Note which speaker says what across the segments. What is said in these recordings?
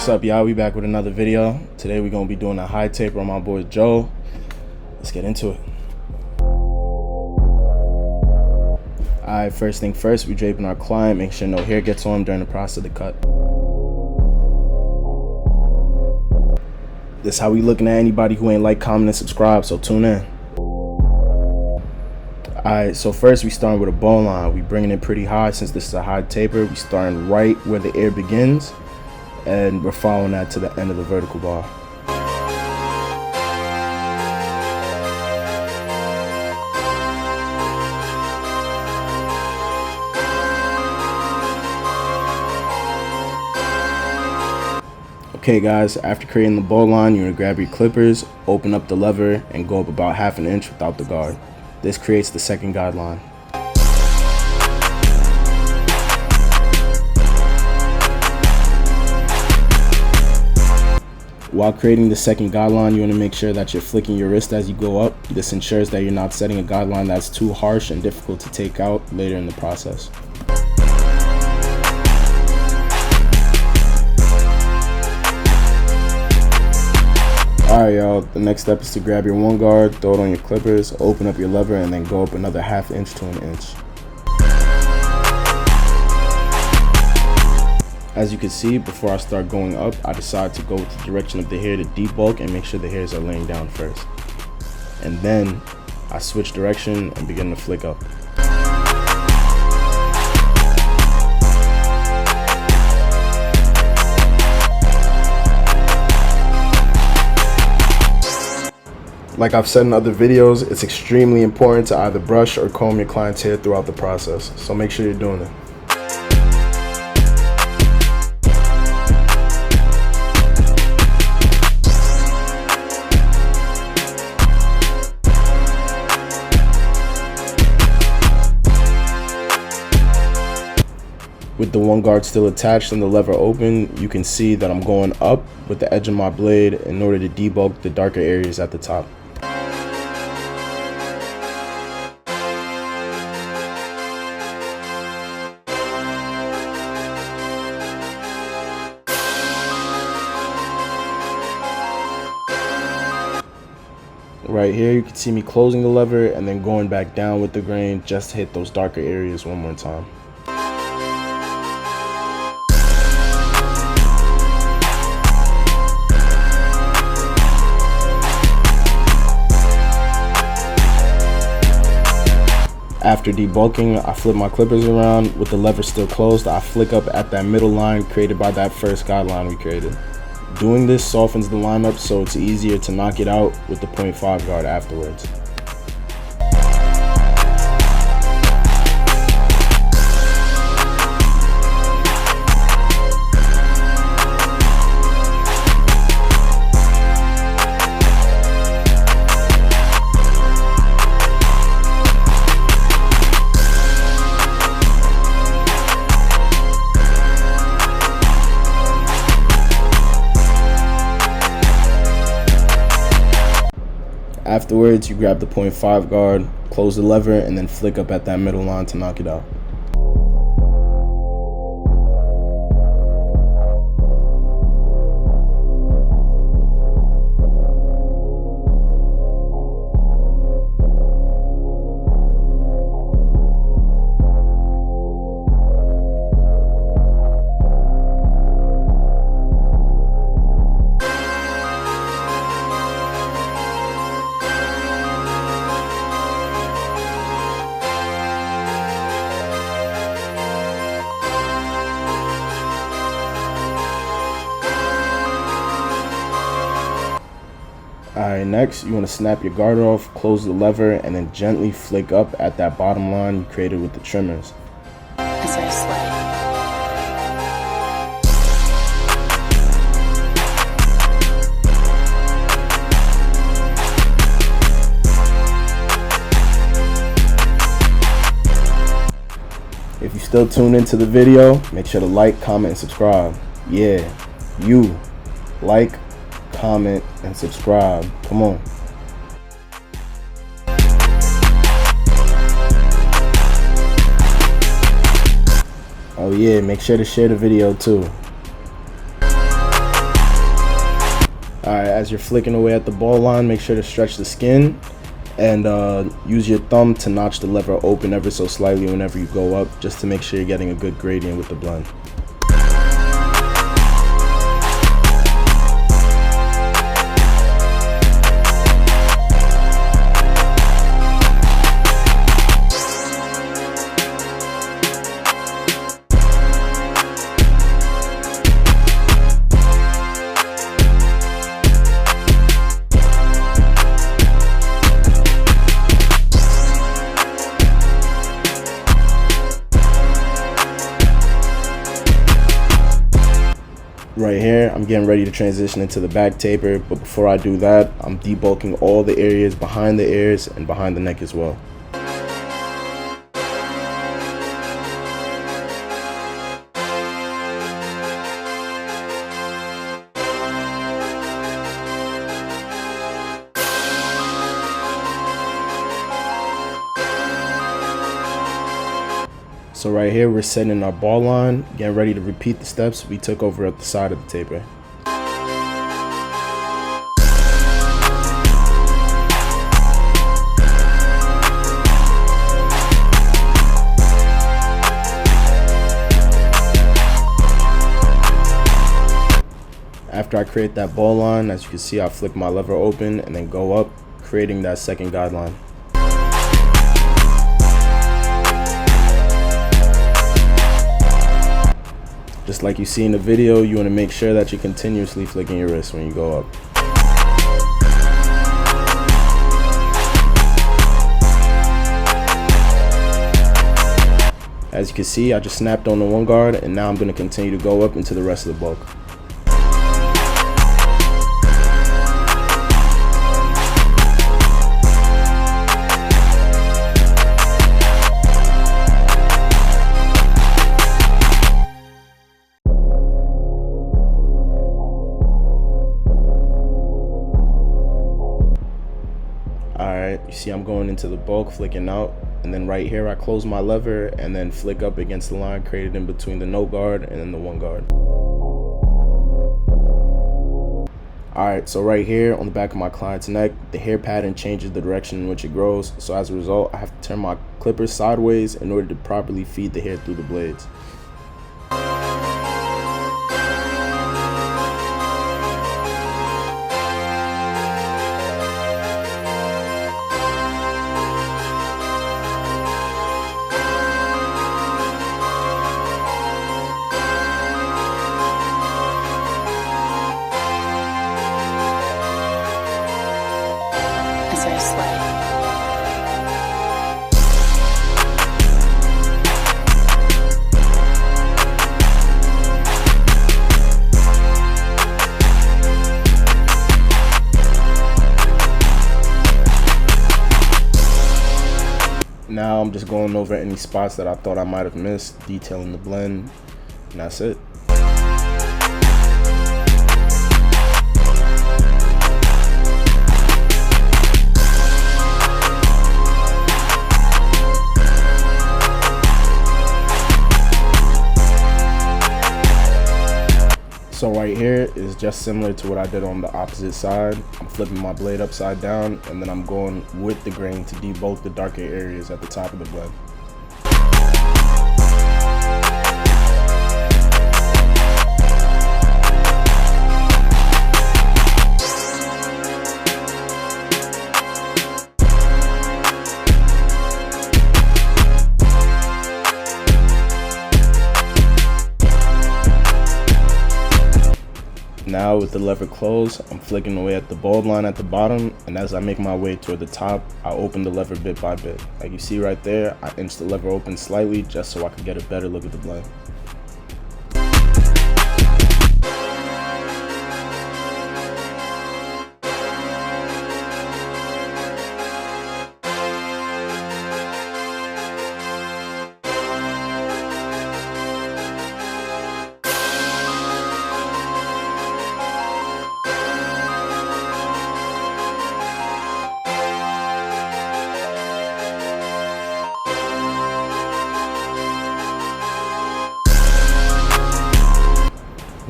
Speaker 1: What's up, y'all? We back with another video. Today we're gonna be doing a high taper on my boy Joe. Let's get into it. Alright, first thing first, we draping our client, make sure no hair gets on him during the process of the cut. This is how we looking at anybody who ain't like, comment, and subscribe, so tune in. Alright, so first we starting with a bow line. We bringing it pretty high since this is a high taper. We starting right where the air begins, and we're following that to the end of the vertical bar. Okay guys, after creating the bow line, you're going to grab your clippers, open up the lever, and go up about 1/2 inch without the guard. This creates the second guideline. While creating the second guideline, you want to make sure that you're flicking your wrist as you go up. This ensures that you're not setting a guideline that's too harsh and difficult to take out later in the process. Alright y'all, the next step is to grab your one guard, throw it on your clippers, open up your lever, and then go up another 1/2 inch to 1 inch. As you can see, before I start going up, I decide to go with the direction of the hair to debulk and make sure the hairs are laying down first. And then I switch direction and begin to flick up. Like I've said in other videos, it's extremely important to either brush or comb your client's hair throughout the process, so make sure you're doing it. With the one guard still attached and the lever open, you can see that I'm going up with the edge of my blade in order to debulk the darker areas at the top. Right here, you can see me closing the lever and then going back down with the grain just to hit those darker areas one more time. After debulking, I flip my clippers around. With the lever still closed, I flick up at that middle line created by that first guideline we created. Doing this softens the lineup so it's easier to knock it out with the 0.5 guard afterwards. Afterwards, you grab the 0.5 guard, close the lever, and then flick up at that middle line to knock it out. Alright, next you want to snap your guard off, close the lever, and then gently flick up at that bottom line you created with the trimmers. If you still tune into the video, make sure to like, comment, and subscribe. Yeah, you like, comment, and subscribe. Come on. Oh yeah, make sure to share the video too. Alright, as you're flicking away at the ball line, make sure to stretch the skin and use your thumb to notch the lever open ever so slightly whenever you go up, just to make sure you're getting a good gradient with the blend. Right here, I'm getting ready to transition into the back taper, but before I do that, I'm debulking all the areas behind the ears and behind the neck as well. So right here, we're setting our ball line, getting ready to repeat the steps we took over at the side of the taper. After I create that ball line, as you can see, I flick my lever open and then go up, creating that second guideline. Just like you see in the video, you want to make sure that you're continuously flicking your wrist when you go up. As you can see, I just snapped on the one guard, and now I'm going to continue to go up into the rest of the bulk. Alright, you see I'm going into the bulk, flicking out, and then right here I close my lever and then flick up against the line created in between the no guard and then the one guard. Alright, so right here on the back of my client's neck, the hair pattern changes the direction in which it grows, so as a result I have to turn my clippers sideways in order to properly feed the hair through the blades. Now I'm just going over any spots that I thought I might have missed, detailing the blend, and that's it. So right here is just similar to what I did on the opposite side. I'm flipping my blade upside down, and then I'm going with the grain to debulk the darker areas at the top of the blend. Now with the lever closed, I'm flicking away at the bulb line at the bottom, and as I make my way toward the top, I open the lever bit by bit. Like you see right there, I inch the lever open slightly just so I can get a better look at the blend.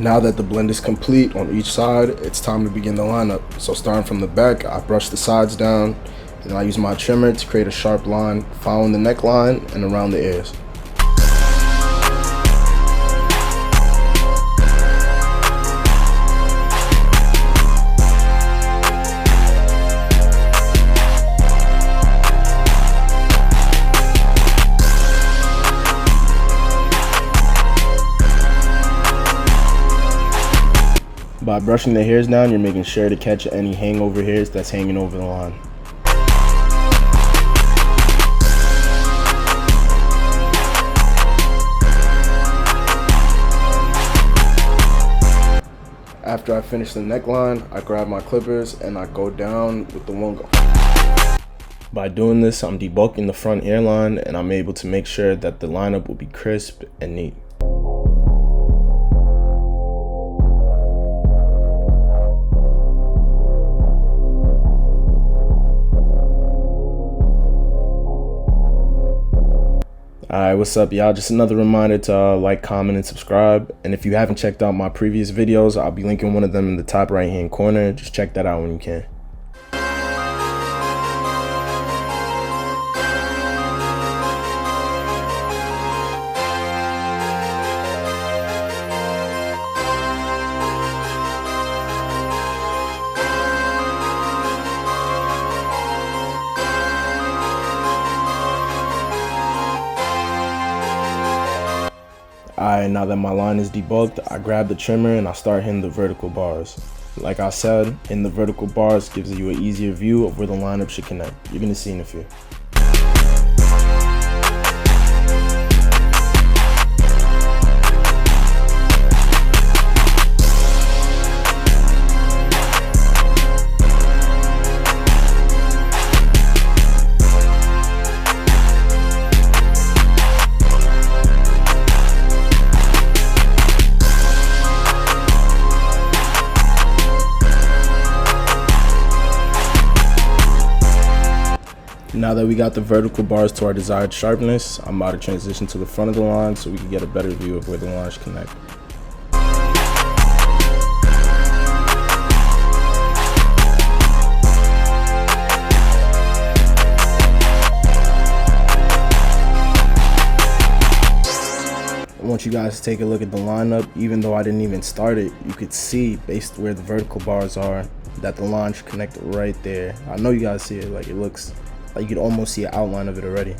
Speaker 1: Now that the blend is complete on each side, it's time to begin the lineup. So starting from the back, I brush the sides down, and I use my trimmer to create a sharp line, following the neckline and around the ears. By brushing the hairs down, you're making sure to catch any hangover hairs that's hanging over the line. After I finish the neckline, I grab my clippers and I go down with the one go. By doing this, I'm debulking the front hairline and I'm able to make sure that the lineup will be crisp and neat. Alright, what's up y'all? Just another reminder to like, comment, and subscribe. And if you haven't checked out my previous videos, I'll be linking one of them in the top right hand corner. Just check that out when you can. Alright, now that my line is debulked, I grab the trimmer and I start hitting the vertical bars. Like I said, hitting the vertical bars gives you an easier view of where the lineup should connect. You're gonna see in a few. Now that we got the vertical bars to our desired sharpness, I'm about to transition to the front of the line so we can get a better view of where the lines connect. I want you guys to take a look at the lineup. Even though I didn't even start it, you could see, based where the vertical bars are, that the line should connect right there. I know you guys see it, like it looks like you could almost see an outline of it already.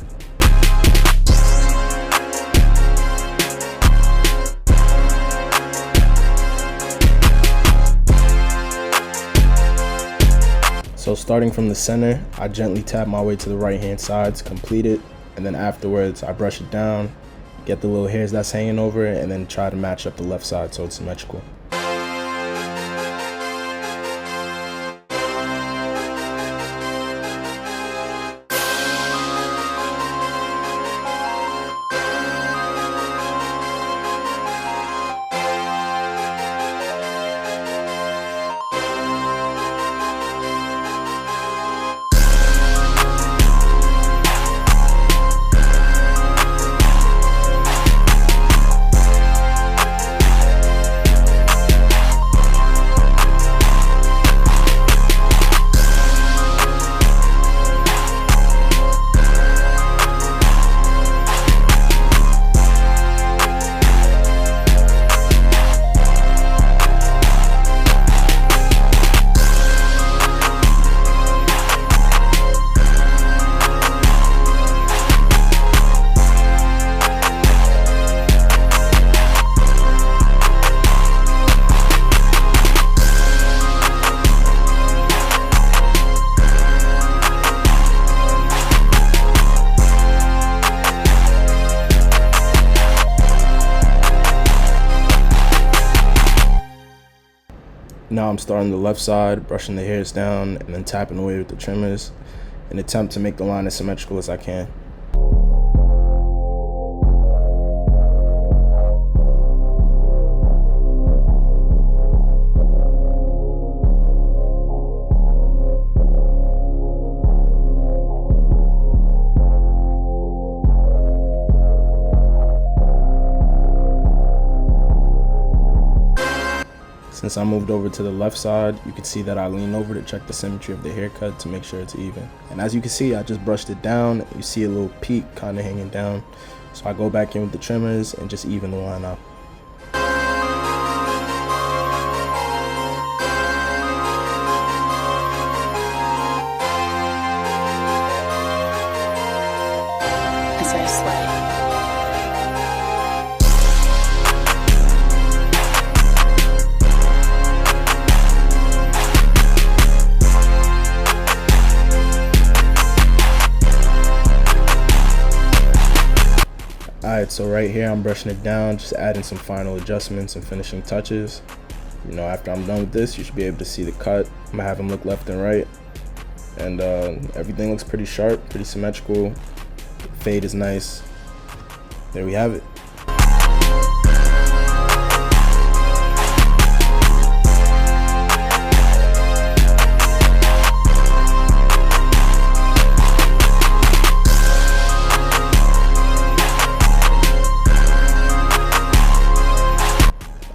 Speaker 1: So starting from the center, I gently tap my way to the right hand side to complete it, and then afterwards I brush it down, get the little hairs that's hanging over it, and then try to match up the left side so it's symmetrical. Now I'm starting the left side, brushing the hairs down, and then tapping away with the trimmers in an attempt to make the line as symmetrical as I can. Since I moved over to the left side, you can see that I lean over to check the symmetry of the haircut to make sure it's even. And as you can see, I just brushed it down. You see a little peak kind of hanging down. So I go back in with the trimmers and just even the line out.
Speaker 2: As I slay.
Speaker 1: Alright, so right here I'm brushing it down, just adding some final adjustments and finishing touches. You know, after I'm done with this, you should be able to see the cut. I'm gonna have them look left and right. And everything looks pretty sharp, pretty symmetrical. Fade is nice. There we have it.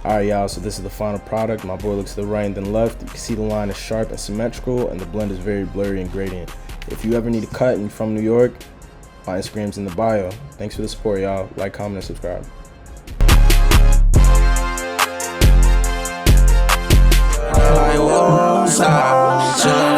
Speaker 1: Alright y'all, so this is the final product. My boy looks to the right and then left. You can see the line is sharp and symmetrical, and the blend is very blurry and gradient. If you ever need a cut and you're from New York, my Instagram's in the bio. Thanks for the support, y'all. Like, comment, and subscribe.
Speaker 3: I won't stop.